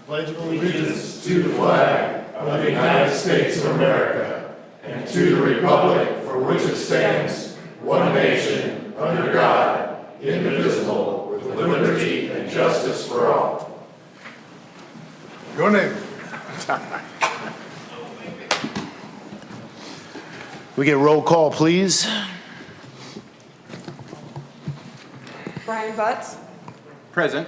pledge allegiance to the flag of the United States of America and to the republic for which it stands, one nation, under God, indivisible, with liberty and justice for all. Your name. We get roll call, please. Brian Butts. Present.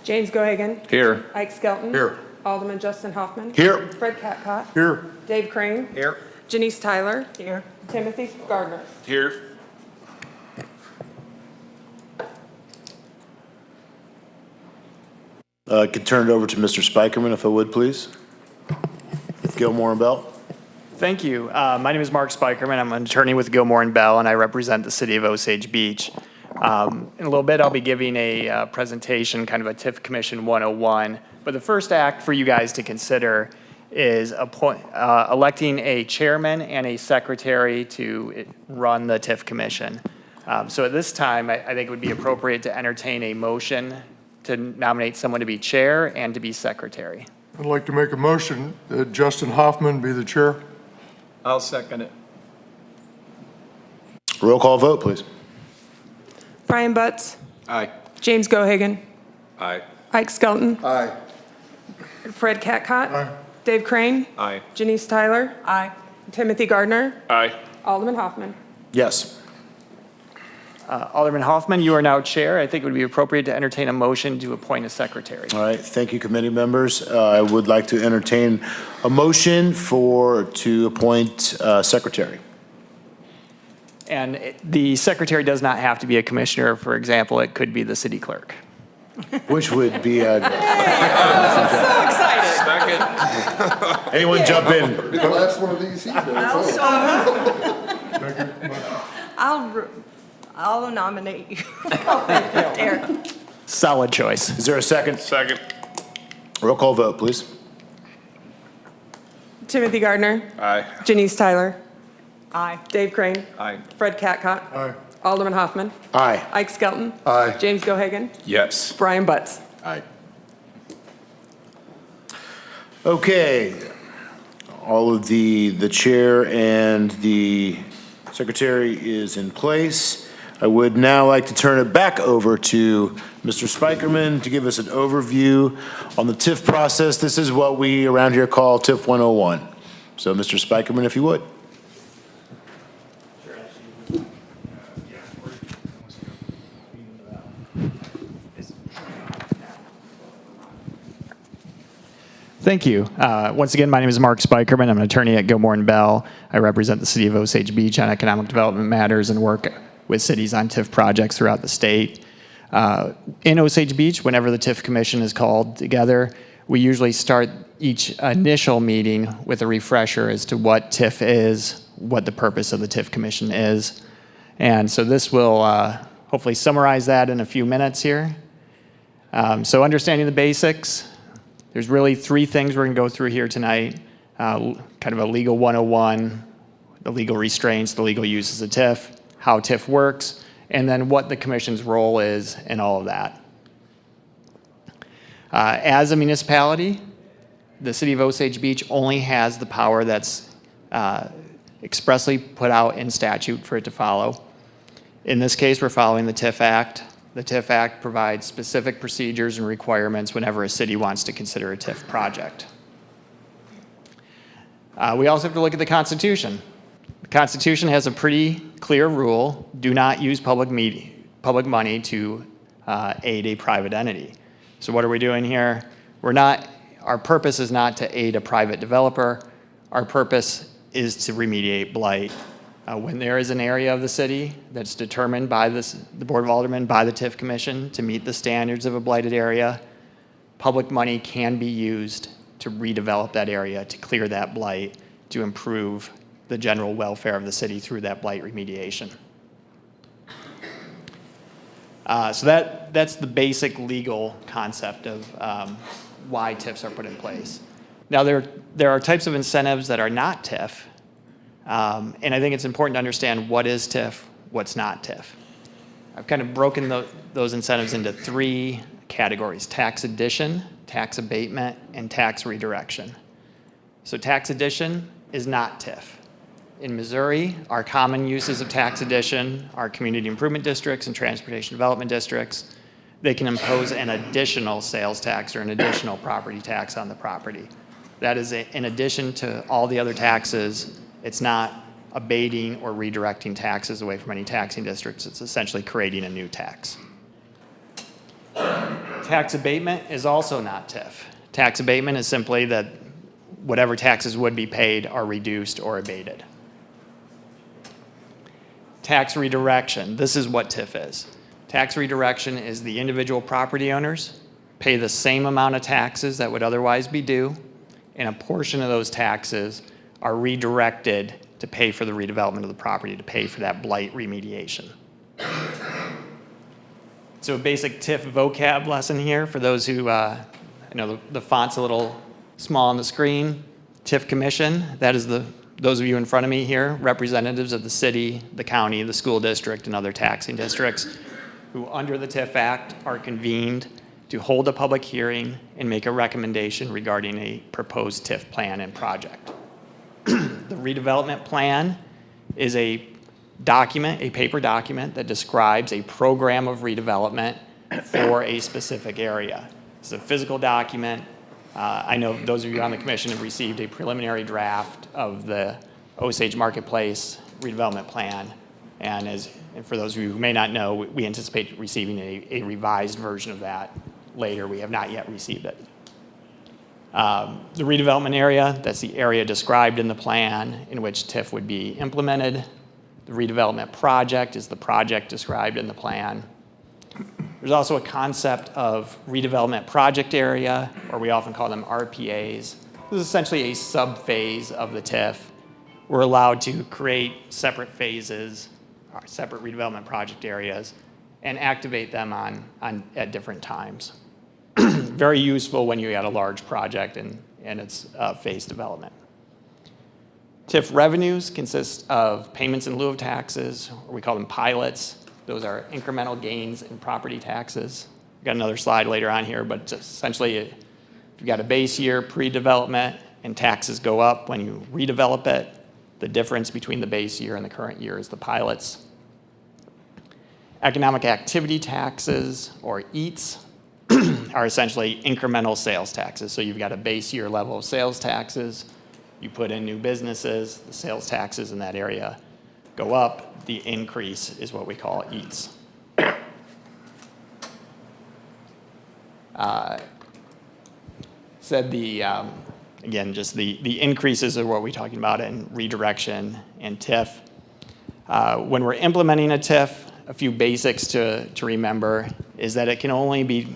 James Gohagan. Here. Ike Skelton. Here. Alderman Justin Hoffman. Here. Fred Catcott. Here. Dave Crane. Here. Janice Tyler. Here. Timothy Gardner. Here. I could turn it over to Mr. Spikerman, if I would, please. Gilmore and Bell. Thank you. My name is Mark Spikerman. I'm an attorney with Gilmore and Bell, and I represent the city of Osage Beach. In a little bit, I'll be giving a presentation, kind of a TIF Commission 101. But the first act for you guys to consider is electing a chairman and a secretary to run the TIF Commission. So at this time, I think it would be appropriate to entertain a motion to nominate someone to be chair and to be secretary. I'd like to make a motion that Justin Hoffman be the chair. I'll second it. Roll call vote, please. Brian Butts. Aye. James Gohagan. Aye. Ike Skelton. Aye. Fred Catcott. Aye. Dave Crane. Aye. Janice Tyler. Aye. Timothy Gardner. Aye. Alderman Hoffman. Yes. Alderman Hoffman, you are now chair. I think it would be appropriate to entertain a motion to appoint a secretary. All right, thank you, committee members. I would like to entertain a motion to appoint secretary. And the secretary does not have to be a commissioner. For example, it could be the city clerk. Which would be a... So excited. Second. Anyone jump in? The last one of these he does. I'll nominate you. There. Solid choice. Is there a second? Second. Roll call vote, please. Timothy Gardner. Aye. Janice Tyler. Aye. Dave Crane. Aye. Fred Catcott. Aye. Alderman Hoffman. Aye. Ike Skelton. Aye. James Gohagan. Yes. Brian Butts. Aye. Okay. All of the chair and the secretary is in place. I would now like to turn it back over to Mr. Spikerman to give us an overview on the TIF process. This is what we around here call TIF 101. So, Mr. Spikerman, if you would. Thank you. Once again, my name is Mark Spikerman. I'm an attorney at Gilmore and Bell. I represent the city of Osage Beach on economic development matters and work with cities on TIF projects throughout the state. In Osage Beach, whenever the TIF Commission is called together, we usually start each initial meeting with a refresher as to what TIF is, what the purpose of the TIF Commission is. And so this will hopefully summarize that in a few minutes here. So understanding the basics, there's really three things we're going to go through here tonight. Kind of a legal 101, the legal restraints, the legal uses of TIF, how TIF works, and then what the commission's role is in all of that. As a municipality, the city of Osage Beach only has the power that's expressly put out in statute for it to follow. In this case, we're following the TIF Act. The TIF Act provides specific procedures and requirements whenever a city wants to consider a TIF project. We also have to look at the Constitution. The Constitution has a pretty clear rule: do not use public money to aid a private entity. So what are we doing here? Our purpose is not to aid a private developer. Our purpose is to remediate blight. When there is an area of the city that's determined by the Board of Aldermen, by the TIF Commission, to meet the standards of a blighted area, public money can be used to redevelop that area, to clear that blight, to improve the general welfare of the city through that blight remediation. So that's the basic legal concept of why TIFs are put in place. Now, there are types of incentives that are not TIF, and I think it's important to understand what is TIF, what's not TIF. I've kind of broken those incentives into three categories: tax addition, tax abatement, and tax redirection. So tax addition is not TIF. In Missouri, our common uses of tax addition are community improvement districts and transportation development districts. They can impose an additional sales tax or an additional property tax on the property. That is in addition to all the other taxes. It's not abating or redirecting taxes away from any taxing districts. It's essentially creating a new tax. Tax abatement is also not TIF. Tax abatement is simply that whatever taxes would be paid are reduced or abated. Tax redirection, this is what TIF is. Tax redirection is the individual property owners pay the same amount of taxes that would otherwise be due, and a portion of those taxes are redirected to pay for the redevelopment of the property, to pay for that blight remediation. So a basic TIF vocab lesson here for those who, I know the font's a little small on the screen. TIF Commission, that is those of you in front of me here, representatives of the city, the county, the school district, and other taxing districts who under the TIF Act are convened to hold a public hearing and make a recommendation regarding a proposed TIF plan and project. The redevelopment plan is a document, a paper document that describes a program of redevelopment for a specific area. It's a physical document. I know those of you on the commission have received a preliminary draft of the Osage Marketplace redevelopment plan. And for those of you who may not know, we anticipate receiving a revised version of that later. We have not yet received it. The redevelopment area, that's the area described in the plan in which TIF would be implemented. The redevelopment project is the project described in the plan. There's also a concept of redevelopment project area, or we often call them RPAs. This is essentially a sub-phase of the TIF. We're allowed to create separate phases, or separate redevelopment project areas, and activate them at different times. Very useful when you got a large project and it's phase development. TIF revenues consist of payments in lieu of taxes, or we call them pilots. Those are incremental gains in property taxes. We've got another slide later on here, but essentially, if you've got a base year pre-development and taxes go up when you redevelop it, the difference between the base year and the current year is the pilots. Economic activity taxes, or EATs, are essentially incremental sales taxes. So you've got a base year level of sales taxes. You put in new businesses, the sales taxes in that area go up. The increase is what we call EATs. Again, just the increases are what we're talking about in redirection and TIF. When we're implementing a TIF, a few basics to remember is that it can only be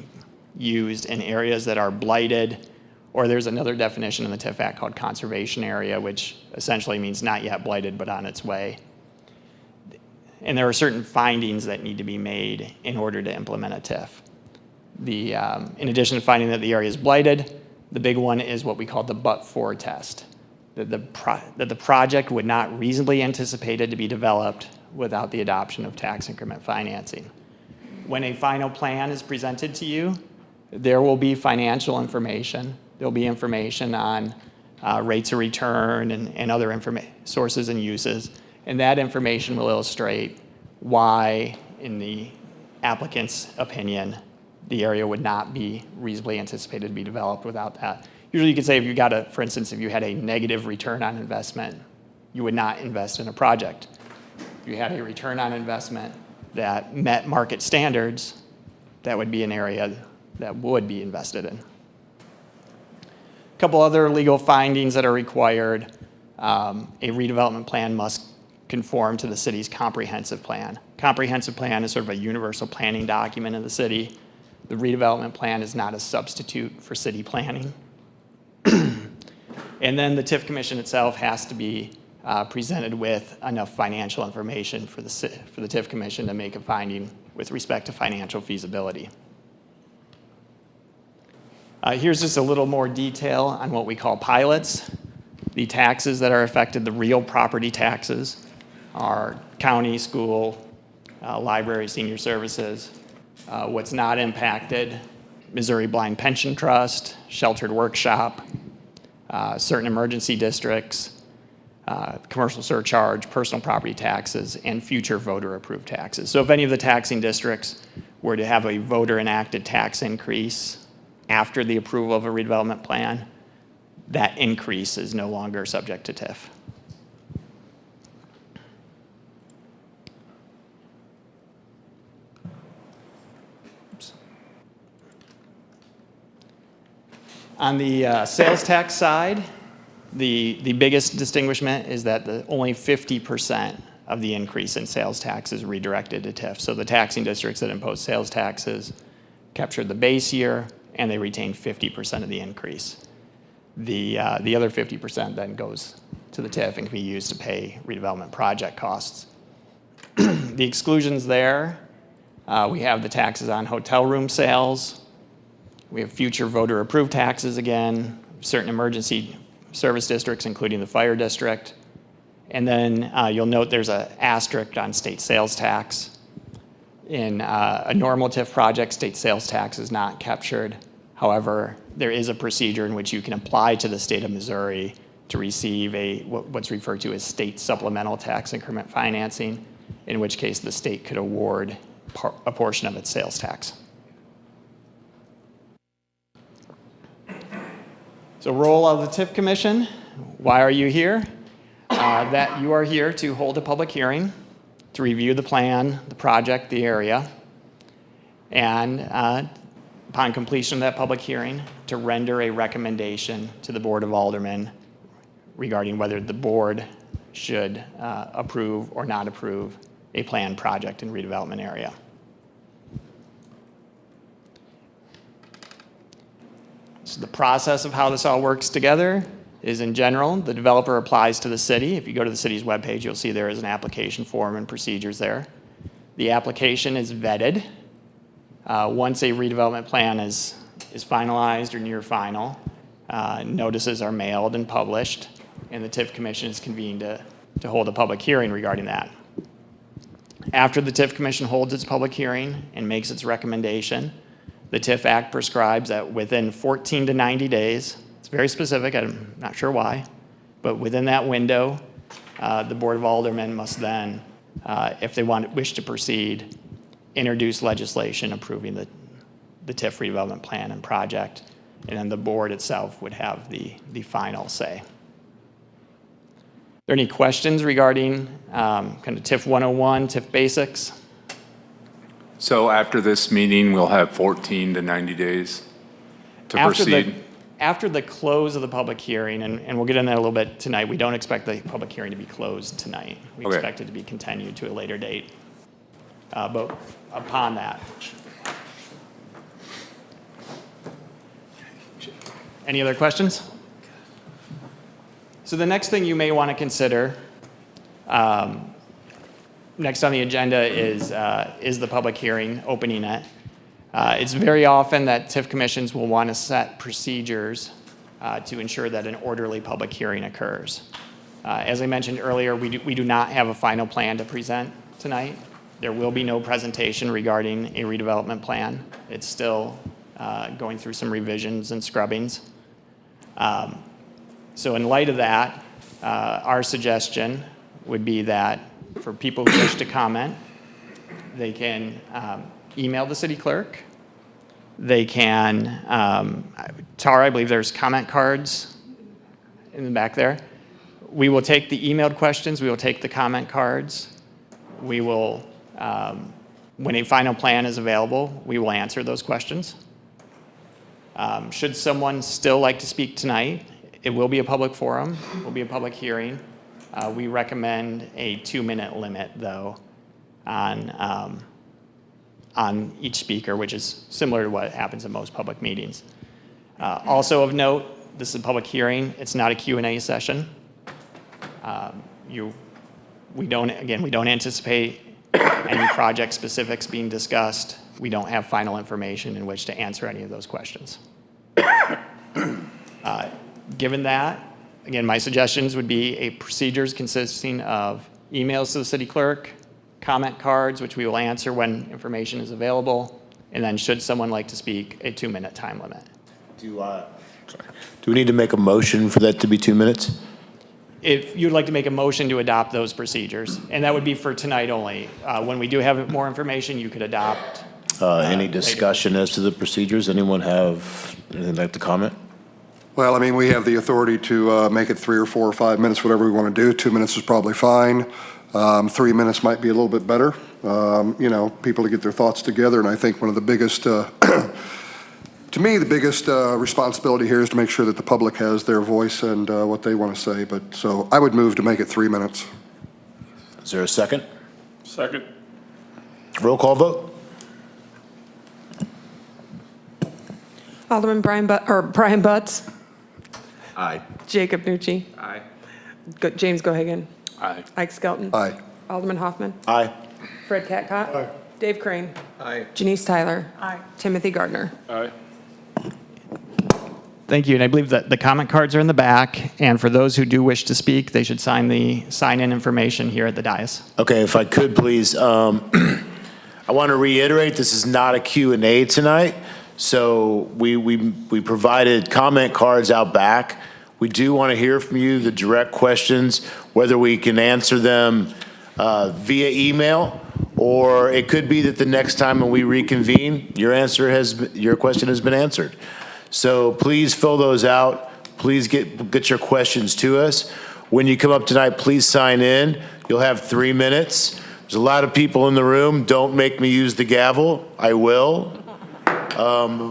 used in areas that are blighted, or there's another definition in the TIF Act called conservation area, which essentially means not yet blighted but on its way. And there are certain findings that need to be made in order to implement a TIF. In addition to finding that the area is blighted, the big one is what we call the but-for test, that the project would not reasonably anticipated to be developed without the adoption of tax increment financing. When a final plan is presented to you, there will be financial information. There'll be information on rates of return and other sources and uses. And that information will illustrate why, in the applicant's opinion, the area would not be reasonably anticipated to be developed without that. Usually you could say if you got for instance, if you had a negative return on investment, you would not invest in a project. If you had a return on investment that met market standards, that would be an area that would be invested in. A couple other legal findings that are required. A redevelopment plan must conform to the city's comprehensive plan. Comprehensive plan is sort of a universal planning document in the city. The redevelopment plan is not a substitute for city planning. And then the TIF Commission itself has to be presented with enough financial information for the TIF Commission to make a finding with respect to financial feasibility. Here's just a little more detail on what we call pilots. The taxes that are affected, the real property taxes, are county, school, library, senior services. What's not impacted Missouri Blind Pension Trust, Sheltered Workshop, certain emergency districts, commercial surcharge, personal property taxes, and future voter-approved taxes. So if any of the taxing districts were to have a voter-enacted tax increase after the approval of a redevelopment plan, that increase is no longer subject to TIF. On the sales tax side, the biggest distinguishment is that only 50% of the increase in sales tax is redirected to TIF. So the taxing districts that impose sales taxes capture the base year, and they retain 50% of the increase. The other 50% then goes to the TIF and can be used to pay redevelopment project costs. The exclusions there, we have the taxes on hotel room sales. We have future voter-approved taxes again, certain emergency service districts, including the fire district. And then you'll note there's an asterisk on state sales tax. In a normal TIF project, state sales tax is not captured. However, there is a procedure in which you can apply to the state of Missouri to receive what's referred to as state supplemental tax increment financing, in which case the state could award a portion of its sales tax. So role of the TIF Commission, why are you here? That you are here to hold a public hearing, to review the plan, the project, the area, and upon completion of that public hearing, to render a recommendation to the Board of Aldermen regarding whether the board should approve or not approve a planned project in redevelopment area. So the process of how this all works together is, in general, the developer applies to the city. If you go to the city's webpage, you'll see there is an application form and procedures there. The application is vetted. Once a redevelopment plan is finalized or near final, notices are mailed and published, and the TIF Commission is convened to hold a public hearing regarding that. After the TIF Commission holds its public hearing and makes its recommendation, the TIF Act prescribes that within 14 to 90 days, it's very specific, I'm not sure why, but within that window, the Board of Aldermen must then, if they wish to proceed, introduce legislation approving the TIF redevelopment plan and project, and then the board itself would have the final say. Are there any questions regarding kind of TIF 101, TIF basics? So after this meeting, we'll have 14 to 90 days to proceed? After the close of the public hearing, and we'll get into that a little bit tonight, we don't expect the public hearing to be closed tonight. We expect it to be continued to a later date. But upon that. Any other questions? So the next thing you may want to consider, next on the agenda is the public hearing, opening it. It's very often that TIF commissions will want to set procedures to ensure that an orderly public hearing occurs. As I mentioned earlier, we do not have a final plan to present tonight. There will be no presentation regarding a redevelopment plan. It's still going through some revisions and scrubbings. So in light of that, our suggestion would be that for people who wish to comment, they can email the city clerk. They can, Tara, I believe there's comment cards in the back there. We will take the emailed questions. We will take the comment cards. We will, when a final plan is available, we will answer those questions. Should someone still like to speak tonight, it will be a public forum. It will be a public hearing. We recommend a 2-minute limit, though, on each speaker, which is similar to what happens in most public meetings. Also of note, this is a public hearing. It's not a Q&A session. We don't anticipate any project specifics being discussed. We don't have final information in which to answer any of those questions. Given that, again, my suggestions would be a procedures consisting of emails to the city clerk, comment cards, which we will answer when information is available, and then should someone like to speak, a 2-minute time limit. Do we need to make a motion for that to be 2 minutes? If you'd like to make a motion to adopt those procedures, and that would be for tonight only. When we do have more information, you could adopt. Any discussion as to the procedures? Anyone have anything like to comment? Well, I mean, we have the authority to make it 3 or 4 or 5 minutes, whatever we want to do. 2 minutes is probably fine. 3 minutes might be a little bit better. You know, people to get their thoughts together. And I think one of the biggest, to me, the biggest responsibility here is to make sure that the public has their voice and what they want to say. But so I would move to make it 3 minutes. Is there a second? Second. Roll call vote? Alderman Brian Butts, Aye. Jacob Nucci, Aye. James Gohagan, Aye. Ike Skelton, Aye. Alderman Hoffman, Aye. Fred Catcott, Dave Crane, Aye. Janice Tyler, Aye. Timothy Gardner. Aye. Thank you, and I believe that the comment cards are in the back, and for those who do wish to speak, they should sign in information here at the dais. Okay, if I could, please. I want to reiterate, this is not a Q&A tonight. So we provided comment cards out back. We do want to hear from you, the direct questions, whether we can answer them via email, or it could be that the next time when we reconvene, your question has been answered. So please fill those out. Please get your questions to us. When you come up tonight, please sign in. You'll have 3 minutes. There's a lot of people in the room. Don't make me use the gavel. I will.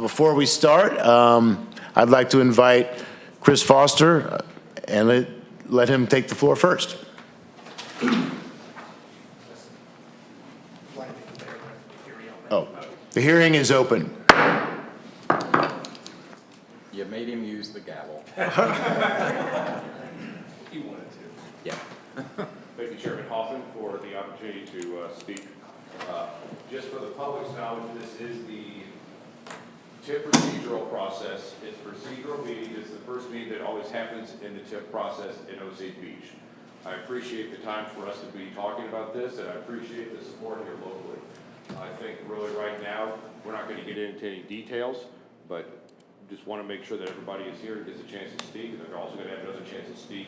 Before we start, I'd like to invite Chris Foster and let him take the floor first. Oh, the hearing is open. You made him use the gavel. He wanted to. Yeah. Thank you, Chairman Hoffman, for the opportunity to speak. Just for the public's knowledge, this is the TIF procedural process. It's procedural meeting. It's the first meeting that always happens in the TIF process in Osage Beach. I appreciate the time for us to be talking about this, and I appreciate the support here locally. I think really right now, we're not going to get into any details, but just want to make sure that everybody is here and gets a chance to speak, and they're also going to have another chance to speak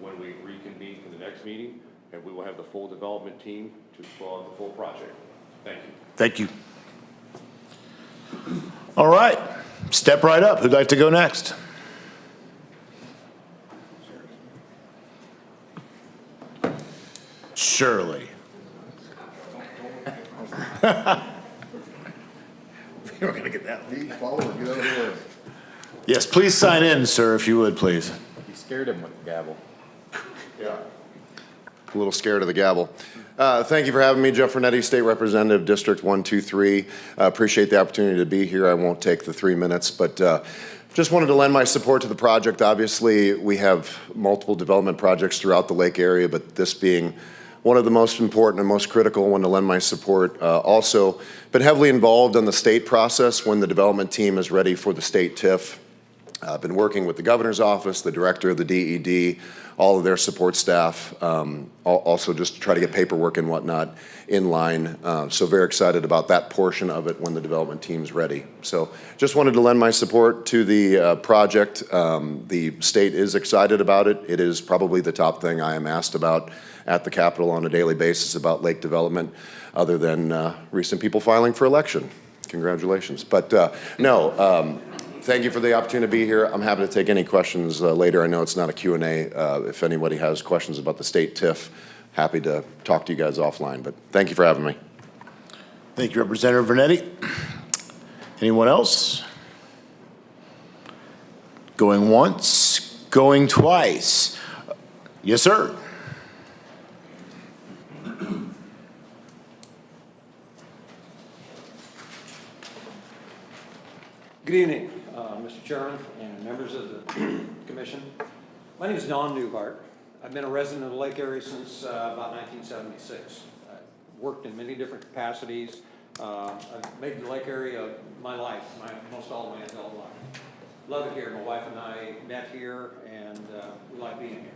when we reconvene for the next meeting, and we will have the full development team to follow the full project. Thank you. Thank you. All right, step right up. Who'd like to go next? Shirley. We're gonna get that. Yes, please sign in, sir, if you would, please. You scared him with the gavel. Yeah. A little scared of the gavel. Thank you for having me, Jeff Renetti, State Representative, District 123. Appreciate the opportunity to be here. I won't take the 3 minutes, but just wanted to lend my support to the project. Obviously, we have multiple development projects throughout the lake area, but this being one of the most important and most critical, one to lend my support. Also, been heavily involved in the state process when the development team is ready for the state TIF. I've been working with the governor's office, the director of the DED, all of their support staff, also just to try to get paperwork and whatnot in line. So very excited about that portion of it when the development team's ready. So just wanted to lend my support to the project. The state is excited about it. It is probably the top thing I am asked about at the Capitol on a daily basis about lake development, other than recent people filing for election. Congratulations. But no. Thank you for the opportunity to be here. I'm happy to take any questions later. I know it's not a Q&A. If anybody has questions about the state TIF, happy to talk to you guys offline. But thank you for having me. Thank you, Representative Vernetti. Anyone else? Going once, going twice. Yes, sir. Good evening, Mr. Chairman and members of the Commission. My name is Don Newhart. I've been a resident of the lake area since about 1976. I've worked in many different capacities. I've made the lake area my life, most all of my adult life. Love it here. My wife and I met here, and we like being here.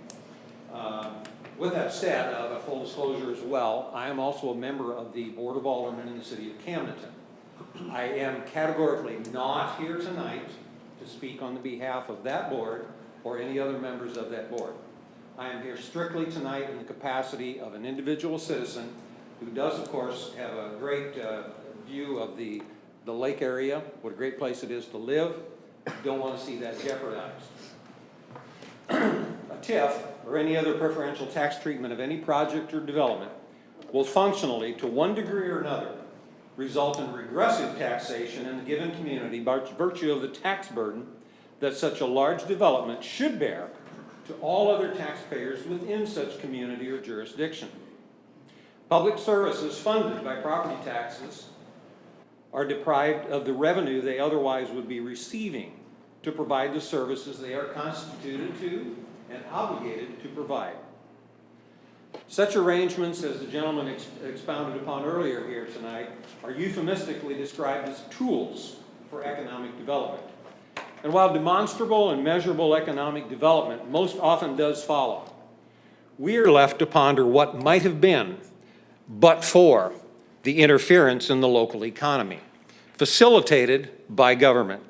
With that said, a full disclosure as well, I am also a member of the Board of Aldermen in the city of Camdenton. I am categorically not here tonight to speak on the behalf of that board or any other members of that board. I am here strictly tonight in the capacity of an individual citizen who does, of course, have a great view of the lake area, what a great place it is to live. Don't want to see that jeopardized. A TIF, or any other preferential tax treatment of any project or development, will functionally, to one degree or another, result in regressive taxation in the given community by virtue of the tax burden that such a large development should bear to all other taxpayers within such community or jurisdiction. Public services funded by property taxes are deprived of the revenue they otherwise would be receiving to provide the services they are constituted to and obligated to provide. Such arrangements, as the gentleman expounded upon earlier here tonight, are euphemistically described as tools for economic development. And while demonstrable and measurable economic development most often does follow, we are left to ponder what might have been but for the interference in the local economy, facilitated by government.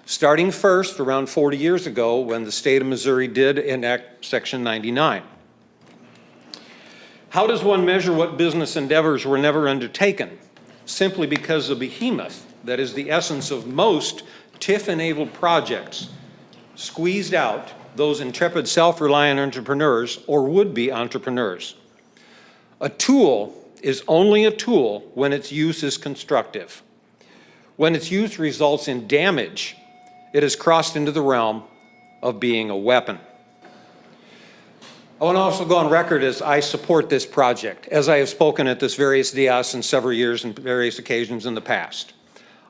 Starting first around 40 years ago when the state of Missouri did enact Section 99. How does one measure what business endeavors were never undertaken? Simply because the behemoth that is the essence of most TIF-enabled projects squeezed out those intrepid self-reliant entrepreneurs or would-be entrepreneurs. A tool is only a tool when its use is constructive. When its use results in damage, it has crossed into the realm of being a weapon. I want to also go on record as I support this project, as I have spoken at this various dais in several years and various occasions in the past.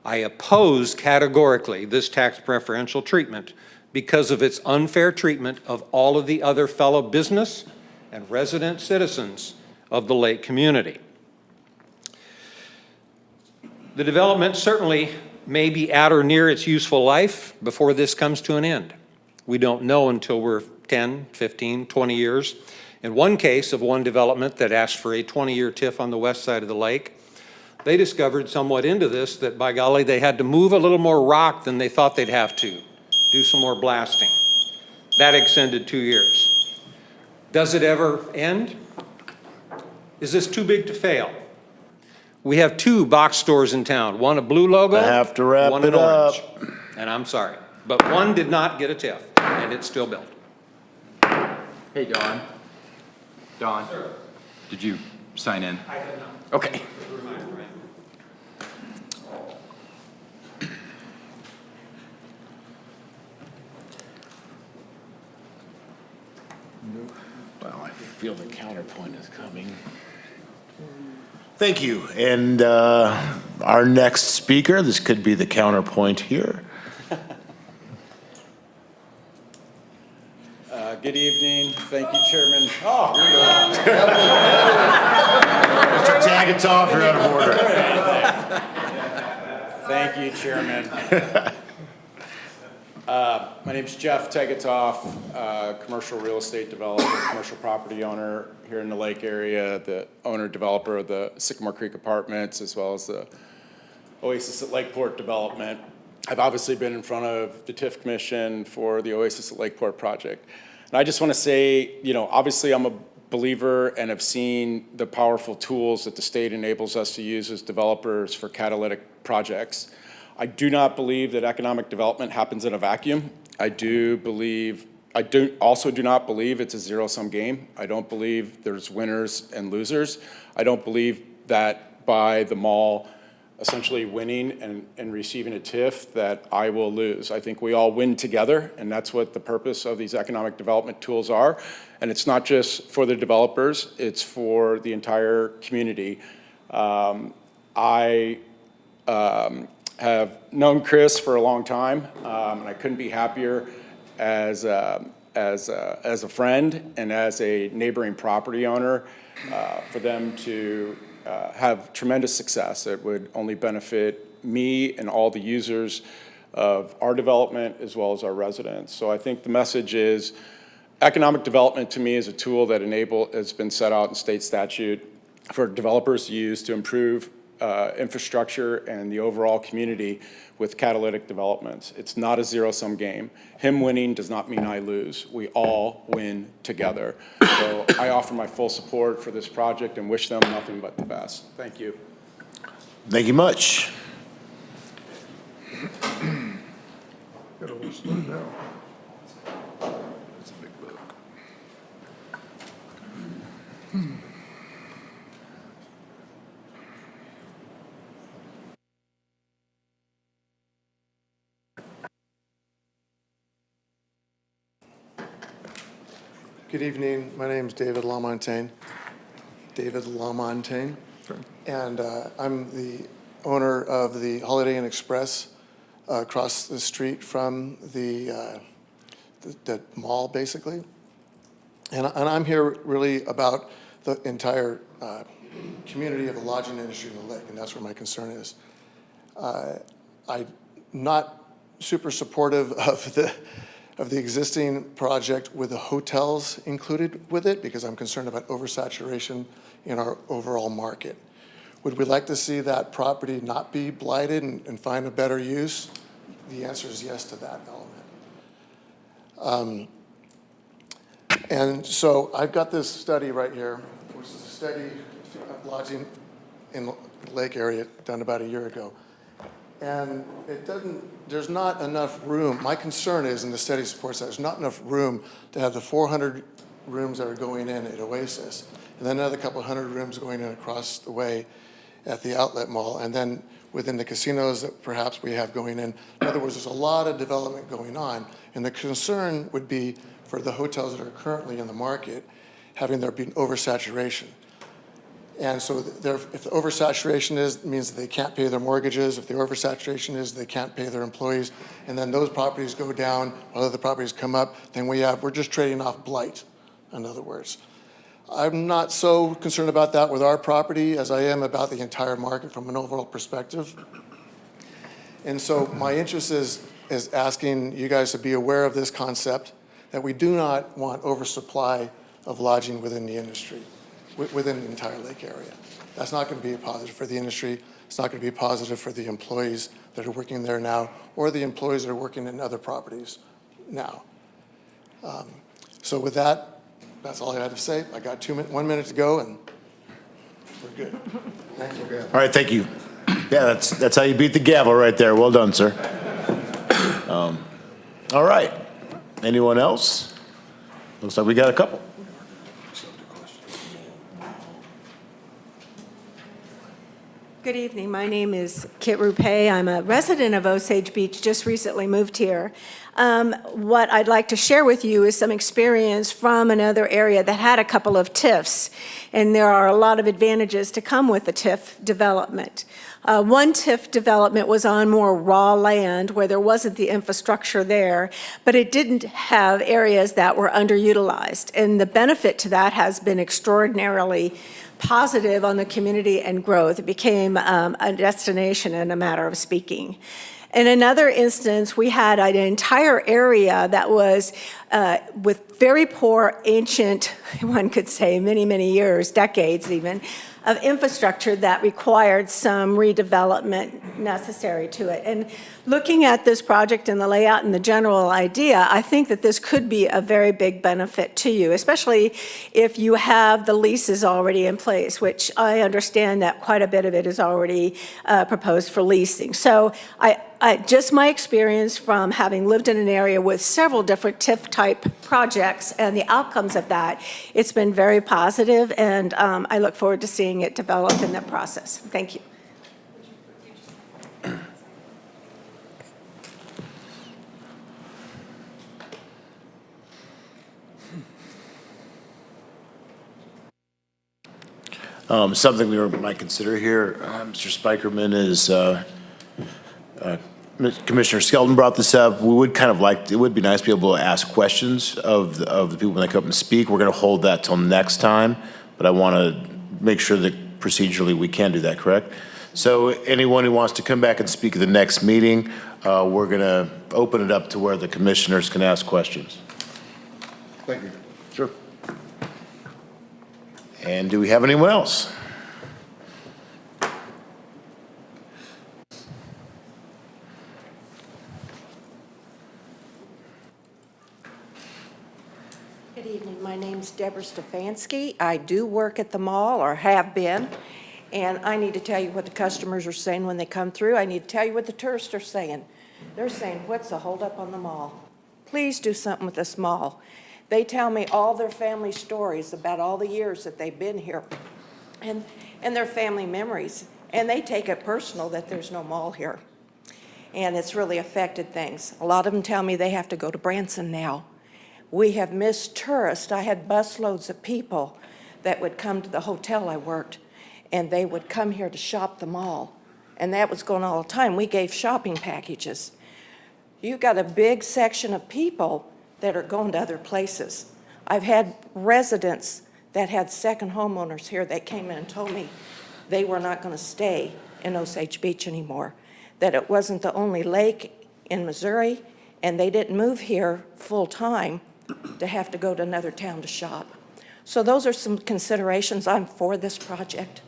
I oppose categorically this tax preferential treatment because of its unfair treatment of all of the other fellow business and resident citizens of the lake community. The development certainly may be at or near its useful life before this comes to an end. We don't know until we're 10, 15, 20 years. In one case of one development that asked for a 20-year TIF on the west side of the lake, they discovered somewhat into this that, by golly, they had to move a little more rock than they thought they'd have to, do some more blasting. That extended 2 years. Does it ever end? Is this too big to fail? We have 2 box stores in town, one a blue logo, I have to wrap one an it up. orange. And I'm sorry, but one did not get a TIF, and it's still built. Hey, Don. Don, Sir, did you sign in? I have not. Okay. Well, I feel the counterpoint is coming. Thank you. And our next speaker, this could be the counterpoint here. Good evening. Thank you, Chairman. Oh, Mr. Tagatoff, you're out of order. thank you, Chairman. My name's Jeff Tagatoff, commercial real estate developer, commercial property owner here in the lake area, the owner-developer of the Sycamore Creek Apartments, as well as the Oasis at Lakeport development. I've obviously been in front of the TIF Commission for the Oasis at Lakeport project. And I just want to say, you know, obviously I'm a believer and have seen the powerful tools that the state enables us to use as developers for catalytic projects. I do not believe that economic development happens in a vacuum. I also do not believe it's a zero-sum game. I don't believe there's winners and losers. I don't believe that by the mall essentially winning and receiving a TIF that I will lose. I think we all win together, and that's what the purpose of these economic development tools are. And it's not just for the developers, it's for the entire community. I have known Chris for a long time, and I couldn't be happier as a friend and as a neighboring property owner for them to have tremendous success. It would only benefit me and all the users of our development as well as our residents. So I think the message is economic development to me is a tool that has been set out in state statute for developers to use to improve infrastructure and the overall community with catalytic developments. It's not a zero-sum game. Him winning does not mean I lose. We all win together. So I offer my full support for this project and wish them nothing but the best. Thank you. Thank you much. Gotta listen to it now. It's a big book. Good evening. My name is David Lamontagne. And I'm the owner of the Holiday Inn Express across the street from the mall, basically. And I'm here really about the entire community of the lodging industry in the lake, and that's where my concern is. I'm not super supportive of the existing project with the hotels included with it because I'm concerned about oversaturation in our overall market. Would we like to see that property not be blighted and find a better use? The answer is yes to that element. And so I've got this study right here, which is a study of lodging in the lake area done about a year ago. And there's not enough room. My concern is, and the study supports that, there's not enough room to have the 400 rooms that are going in at Oasis, and then another couple hundred rooms going in across the way at the outlet mall, and then within the casinos that perhaps we have going in. In other words, there's a lot of development going on, and the concern would be for the hotels that are currently in the market, having there be oversaturation. And so if the oversaturation means that they can't pay their mortgages, if the oversaturation is they can't pay their employees, and then those properties go down while other properties come up, then we're just trading off blight, in other words. I'm not so concerned about that with our property as I am about the entire market from an overall perspective. And so my interest is asking you guys to be aware of this concept, that we do not want oversupply of lodging within the industry, within the entire lake area. That's not going to be a positive for the industry. It's not going to be positive for the employees that are working there now or the employees that are working in other properties now. So with that, that's all I had to say. I got 1 minute to go, and we're good. Thank you. All right, thank you. Yeah, that's how you beat the gavel right there. Well done, sir. All right. Anyone else? Looks like we got a couple. Good evening. My name is Kit Rupe. I'm a resident of Osage Beach, just recently moved here. What I'd like to share with you is some experience from another area that had a couple of TIFs, and there are a lot of advantages to come with the TIF development. One TIF development was on more raw land where there wasn't the infrastructure there, but it didn't have areas that were underutilized, and the benefit to that has been extraordinarily positive on the community and growth. It became a destination in a matter of speaking. In another instance, we had an entire area that was with very poor, ancient, one could say many, many years, decades even, of infrastructure that required some redevelopment necessary to it. And looking at this project and the layout and the general idea, I think that this could be a very big benefit to you, especially if you have the leases already in place, which I understand that quite a bit of it is already proposed for leasing. So just my experience from having lived in an area with several different TIF-type projects and the outcomes of that, it's been very positive, and I look forward to seeing it develop in that process. Thank you. Something we might consider here, Mr. Spikerman, is Commissioner Skelton brought this up. We would kind of like, it would be nice to be able to ask questions of the people when they come up and speak. We're going to hold that till next time, but I want to make sure that procedurally we can do that, correct? So anyone who wants to come back and speak at the next meeting, we're going to open it up to where the commissioners can ask questions. Thank you. Sure. And do we have anyone else? Good evening. My name's Deborah Stefanski. I do work at the mall, or have been, and I need to tell you what the customers are saying when they come through. I need to tell you what the tourists are saying. They're saying, what's the holdup on the mall? Please do something with this mall. They tell me all their family stories about all the years that they've been here and their family memories, and they take it personal that there's no mall here. And it's really affected things. A lot of them tell me they have to go to Branson now. We have missed tourists. I had busloads of people that would come to the hotel I worked, and they would come here to shop the mall. And that was going on all the time. We gave shopping packages. You've got a big section of people that are going to other places. I've had residents that had second homeowners here that came in and told me they were not going to stay in Osage Beach anymore, that it wasn't the only lake in Missouri, and they didn't move here full-time to have to go to another town to shop. So those are some considerations. I'm for this project,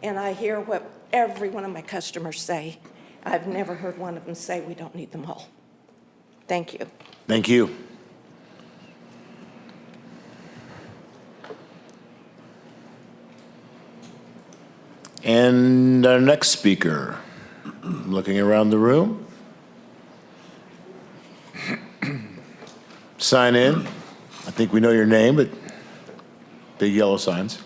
and I hear what every one of my customers say. I've never heard one of them say we don't need them all. Thank you. Thank you. And our next speaker, looking around the room. Sign in. I think we know your name, but big yellow signs.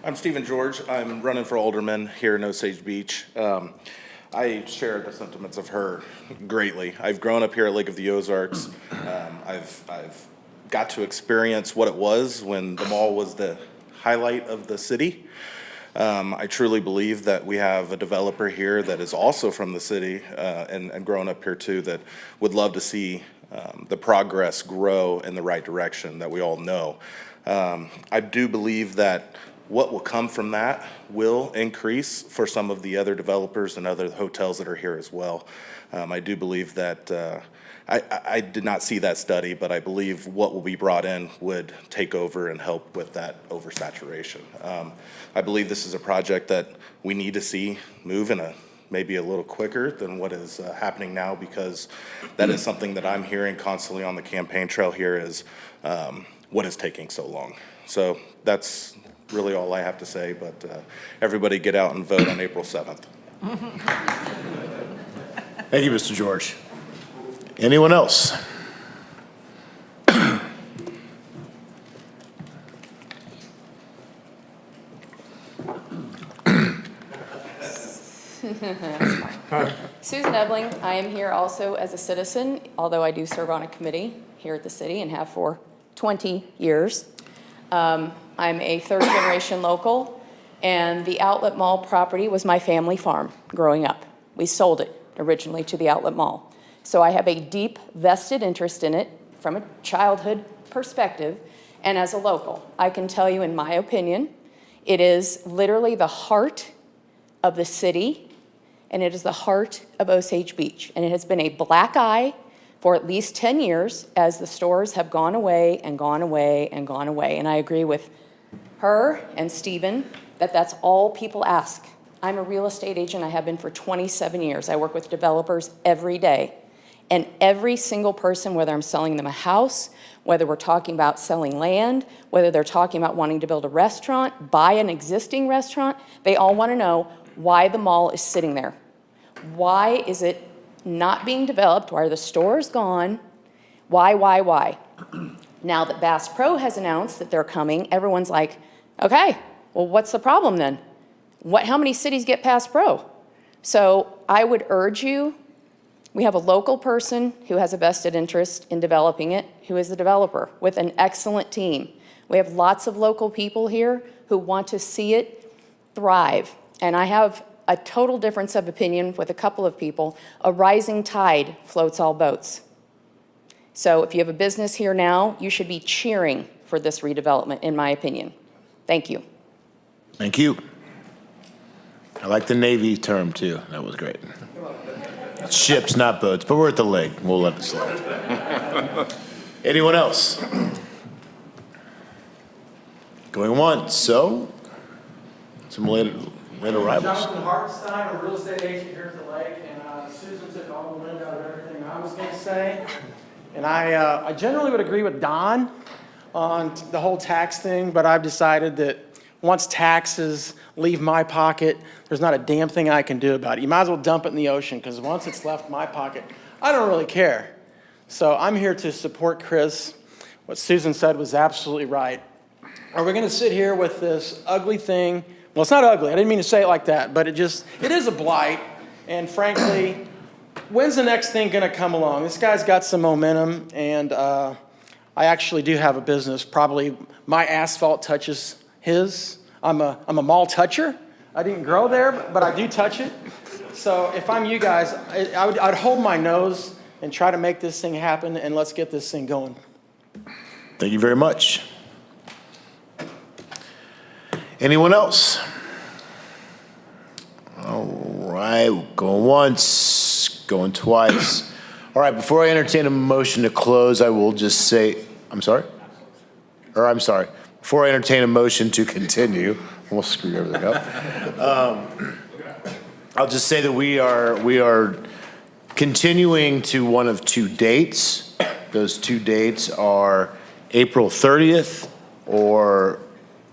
I'm Stephen George. I'm running for alderman here in Osage Beach. I share the sentiments of her greatly. I've grown up here at Lake of the Ozarks. I've got to experience what it was when the mall was the highlight of the city. I truly believe that we have a developer here that is also from the city and grown up here too, that would love to see the progress grow in the right direction that we all know. I do believe that what will come from that will increase for some of the other developers and other hotels that are here as well. I do believe that I did not see that study, but I believe what will be brought in would take over and help with that oversaturation. I believe this is a project that we need to see move in maybe a little quicker than what is happening now, because that is something that I'm hearing constantly on the campaign trail here is what is taking so long. So that's really all I have to say, but everybody get out and vote on April 7th. Thank you, Mr. George. Anyone else? Susan Ebling, I am here also as a citizen, although I do serve on a committee here at the city and have for 20 years. I'm a third-generation local, and the Outlet Mall property was my family farm growing up. We sold it originally to the Outlet Mall. So I have a deep vested interest in it from a childhood perspective, and as a local, I can tell you, in my opinion, it is literally the heart of the city, and it is the heart of Osage Beach. And it has been a black eye for at least 10 years as the stores have gone away and gone away and gone away. And I agree with her and Stephen that that's all people ask. I'm a real estate agent. I have been for 27 years. I work with developers every day. And every single person, whether I'm selling them a house, whether we're talking about selling land, whether they're talking about wanting to build a restaurant, buy an existing restaurant, they all want to know why the mall is sitting there. Why is it not being developed? Why are the stores gone? Why? Now that Bass Pro has announced that they're coming, everyone's like, okay, well, what's the problem then? How many cities get Bass Pro? So I would urge you, we have a local person who has a vested interest in developing it, who is the developer with an excellent team. We have lots of local people here who want to see it thrive. And I have a total difference of opinion with a couple of people. A rising tide floats all boats. So if you have a business here now, you should be cheering for this redevelopment, in my opinion. Thank you. Thank you. I like the Navy term too. That was great. Ships, not boats, but we're at the lake. We'll let it slide. Anyone else? Going once, so some late arrivals. Jonathan Hartstein, a real estate agent here at the lake, and Susan took all the wind out of everything I I was going to say. And I generally would agree with Don on the whole tax thing, but I've decided that once taxes leave my pocket, there's not a damn thing I can do about it. You might as well dump it in the ocean, because once it's left my pocket, I don't really care. So I'm here to support Chris. What Susan said was absolutely right. Are we going to sit here with this ugly thing? Well, it's not ugly. I didn't mean to say it like that, but it is a blight. And frankly, when's the next thing going to come along? This guy's got some momentum, and I actually do have a business. Probably my asphalt touches his. I'm a mall toucher. I didn't grow there, but I do touch it. So if I'm you guys, I'd hold my nose and try to make this thing happen, and let's get this thing going. Thank you very much. Anyone else? All right, going once, going twice. All right, before I entertain a motion to close, I will just say, I'm sorry? Before I entertain a motion to continue, we'll screw everything up. I'll just say that we are continuing to one of two dates. Those two dates are April 30th or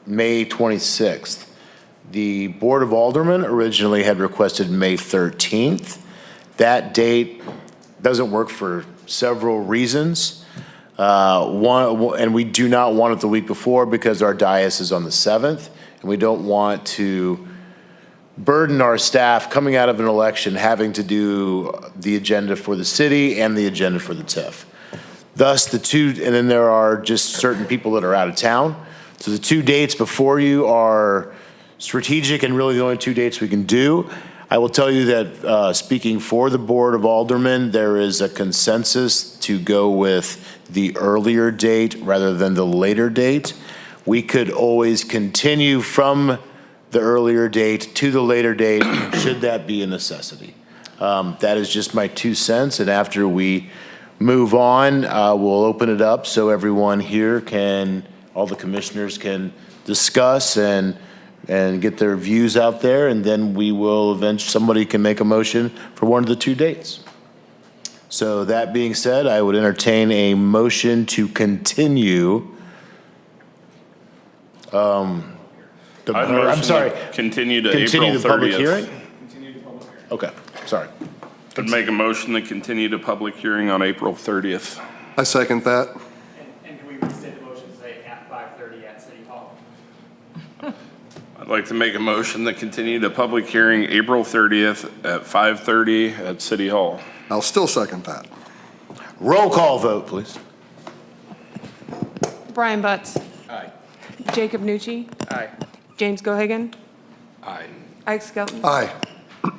May 26th. The Board of Aldermen originally had requested May 13th. That date doesn't work for several reasons. And we do not want it the week before because our dais is on the 7th, and we don't want to burden our staff coming out of an election having to do the agenda for the city and the agenda for the TIF. Thus, the two, and then there are just certain people that are out of town. So the two dates before you are strategic and really the only two dates we can do. I will tell you that speaking for the Board of Aldermen, there is a consensus to go with the earlier date rather than the later date. We could always continue from the earlier date to the later date, should that be a necessity. That is just my 2 cents, and after we move on, we'll open it up so everyone here can, all the commissioners can discuss and get their views out there, and then we will eventually, somebody can make a motion for one of the two dates. So that being said, I would entertain a motion to continue. I'm sorry. Continue to Continue April the public 30th. hearing? Okay, sorry. I'd make a motion to continue the public hearing on April 30th. I second that. And can we restate the motion to say at 5:30 at City Hall? I'd like to make a motion to continue the public hearing April 30th at 5:30 at City Hall. I'll still second that. Roll call vote, please. Brian Butts. Aye. Jacob Nucci. Aye. James Gohagan. Aye. Ike Skelton. Aye.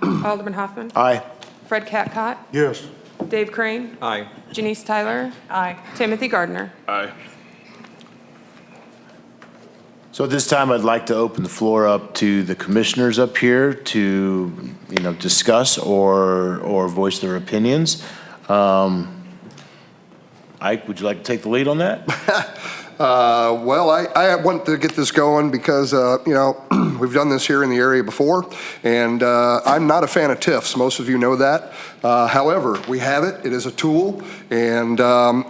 Alderman Hoffman. Aye. Fred Catcott. Yes. Dave Crane. Aye. Janice Tyler. Aye. Timothy Gardner. Aye. So at this time, I'd like to open the floor up to the commissioners up here to, discuss or voice their opinions. Ike, would you like to take the lead on that? Well, I want to get this going because, we've done this here in the area before, and I'm not a fan of TIFs. Most of you know that. However, we have it. It is a tool, and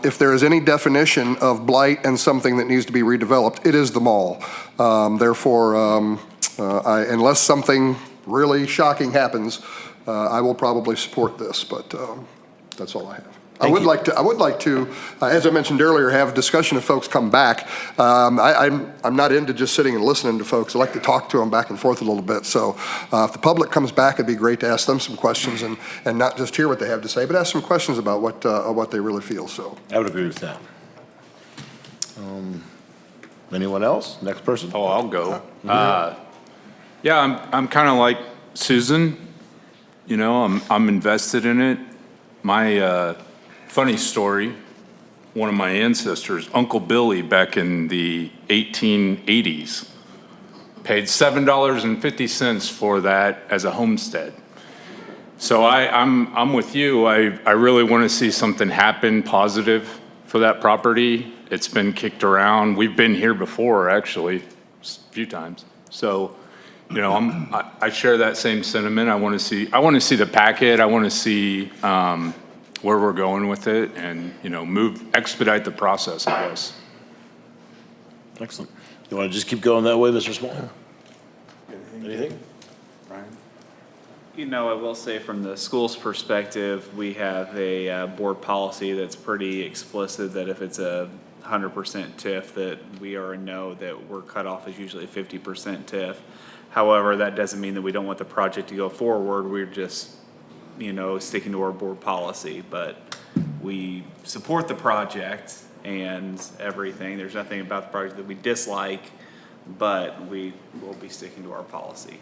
if there is any definition of blight and something that needs to be redeveloped, it is the mall. Therefore, unless something really shocking happens, I will probably support this, but that's all I have. I would like to, as I mentioned earlier, have a discussion if folks come back. I'm not into just sitting and listening to folks. I like to talk to them back and forth a little bit. So if the public comes back, it'd be great to ask them some questions and not just hear what they have to say, but ask some questions about what they really feel. So I would agree with that. Anyone else? Next person. Oh, I'll go. Yeah, I'm kind of like Susan. I'm invested in it. My funny story, one of my ancestors, Uncle Billy, back in the 1880s, paid $7.50 for that as a homestead. So I'm with you. I really want to see something happen positive for that property. It's been kicked around. We've been here before, actually, a few times. So, I share that same sentiment. I want to see the packet. I want to see where we're going with it and, you know, expedite the process, I guess. Excellent. You want to just keep going that way, Mr. Small? Anything? You know, I will say from the school's perspective, we have a board policy that's pretty explicit that if it's a 100% TIF, that we are a no, that we're cut off as usually 50% TIF. However, that doesn't mean that we don't want the project to go forward. We're just, you know, sticking to our board policy. But we support the project and everything. There's nothing about the project that we dislike, but we will be sticking to our policy.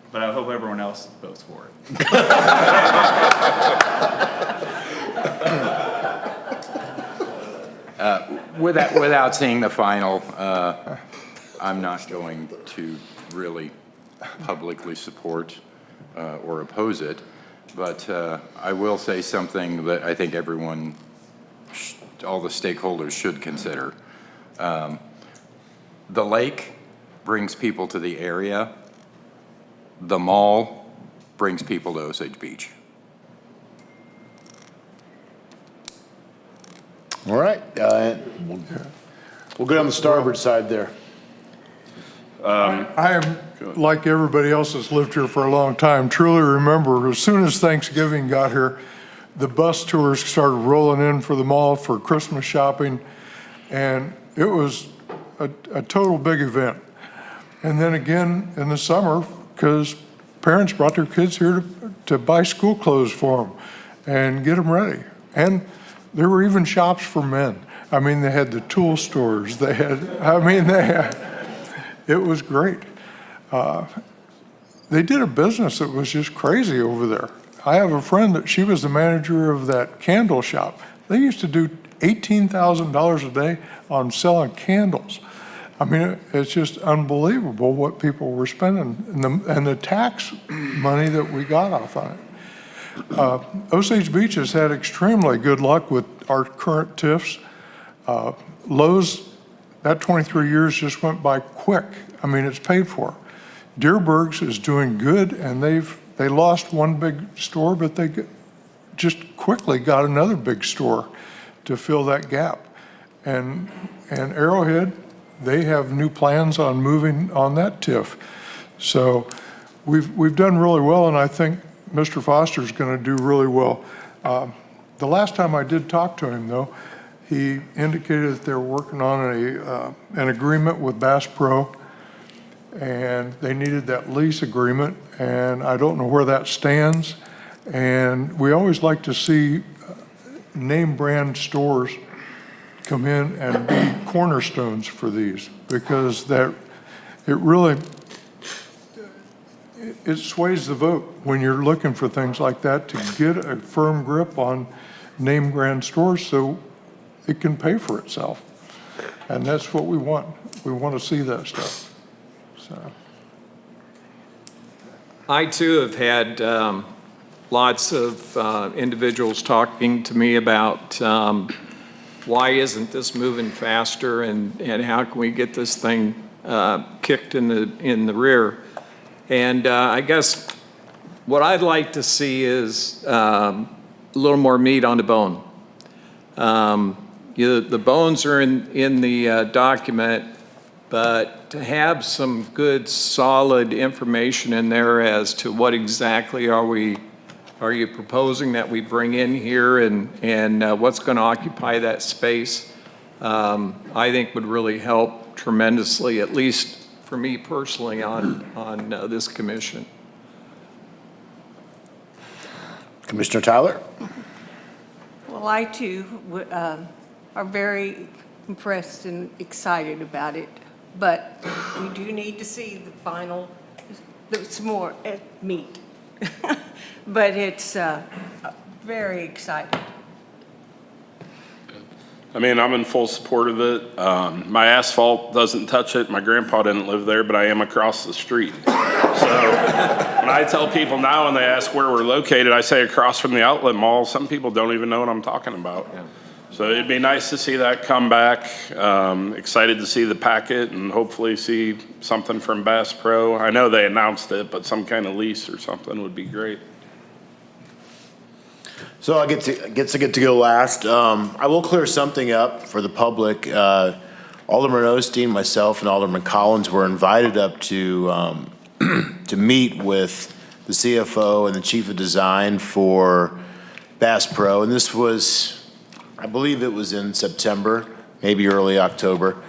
But I hope everyone else votes for it. Without seeing the final, I'm not going to really publicly support or oppose it, but I will say something that I think everyone, all the stakeholders should consider. The lake brings people to the area. The mall brings people to Osage Beach. All right. We'll go on the starboard side there. I am, like everybody else that's lived here for a long time, truly remember as soon as Thanksgiving got here, the bus tours started rolling in for the mall for Christmas shopping, and it was a total big event. And then again in the summer, because parents brought their kids here to buy school clothes for them and get them ready. And there were even shops for men. I mean, they had the tool stores. They had, it was great. They did a business that was just crazy over there. I have a friend that she was the manager of that candle shop. They used to do $18,000 a day on selling candles. I mean, it's just unbelievable what people were spending and the tax money that we got off on it. Osage Beach has had extremely good luck with our current TIFs. Lowe's, that 23 years just went by quick. I mean, it's paid for. Deerberg's is doing good, and they lost one big store, but they just quickly got another big store to fill that gap. And Arrowhead, they have new plans on moving on that TIF. So we've done really well, and I think Mr. Foster's going to do really well. The last time I did talk to him, though, he indicated that they're working on an agreement with Bass Pro, and they needed that lease agreement, and I don't know where that stands. And we always like to see name brand stores come in and be cornerstones for these, because it sways the vote when you're looking for things like that, to get a firm grip on name brand stores so it can pay for itself. And that's what we want. We want to see that stuff. So. I too have had lots of individuals talking to me about why isn't this moving faster, and how can we get this thing kicked in the rear. And I guess what I'd like to see is a little more meat on the bone. The bones are in the document, but to have some good, solid information in there as to what exactly are you proposing that we bring in here, and what's going to occupy that space, I think would really help tremendously, at least for me personally, on this commission. Commissioner Tyler? Well, I too are very impressed and excited about it, but we do need to see the final, some more meat. But it's very exciting. I mean, I'm in full support of it. My asphalt doesn't touch it. My grandpa didn't live there, but I am across the street. So when I tell people now and they ask where we're located, I say across from the outlet mall. Some people don't even know what I'm talking about. Yeah. So it'd be nice to see that come back. Excited to see the packet and hopefully see something from Bass Pro. I know they announced it, but some kind of lease or something would be great. So I get to go last. I will clear something up for the public. Alderman Osteen, myself, and Alderman Collins were invited up to to meet with the CFO and the Chief of Design for Bass Pro, and this was, I believe it was in September, maybe early October.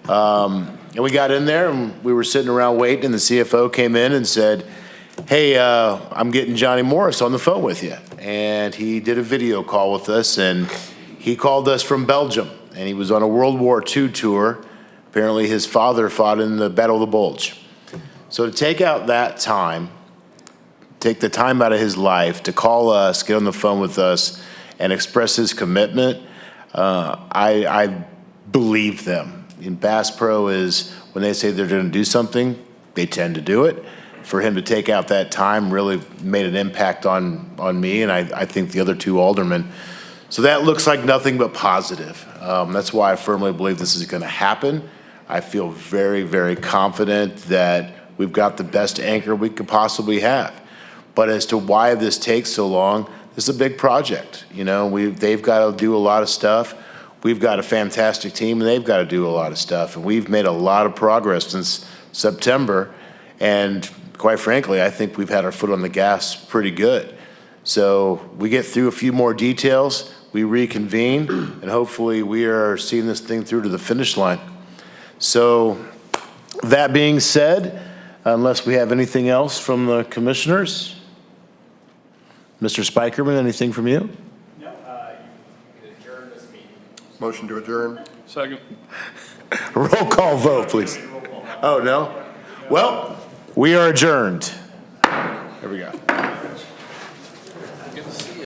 And we got in there and we were sitting around waiting, and the CFO came in and said, "Hey, I'm getting Johnny Morris on the phone with you." And he did a video call with us, and he called us from Belgium, and he was on a World War II tour. Apparently his father fought in the Battle of the Bulge. So to take out that time, take the time out of his life to call us, get on the phone with us, and express his commitment, I believe them. And Bass Pro is, when they say they're going to do something, they tend to do it. For him to take out that time really made an impact on me, and I think the other two aldermen. So that looks like nothing but positive. That's why I firmly believe this is going to happen. I feel very, very confident that we've got the best anchor we could possibly have. But as to why this takes so long, this is a big project. You know, they've got to do a lot of stuff. We've got a fantastic team, and they've got to do a lot of stuff. And we've made a lot of progress since September. And quite frankly, I think we've had our foot on the gas pretty good. So we get through a few more details, we reconvene, and hopefully we are seeing this thing through to the finish line. So that being said, unless we have anything else from the commissioners, Mr. Spikerman, anything from you? No, you can adjourn this meeting. Motion to adjourn. Second. Roll call vote, please. Oh, no? Well, we are adjourned. There we go.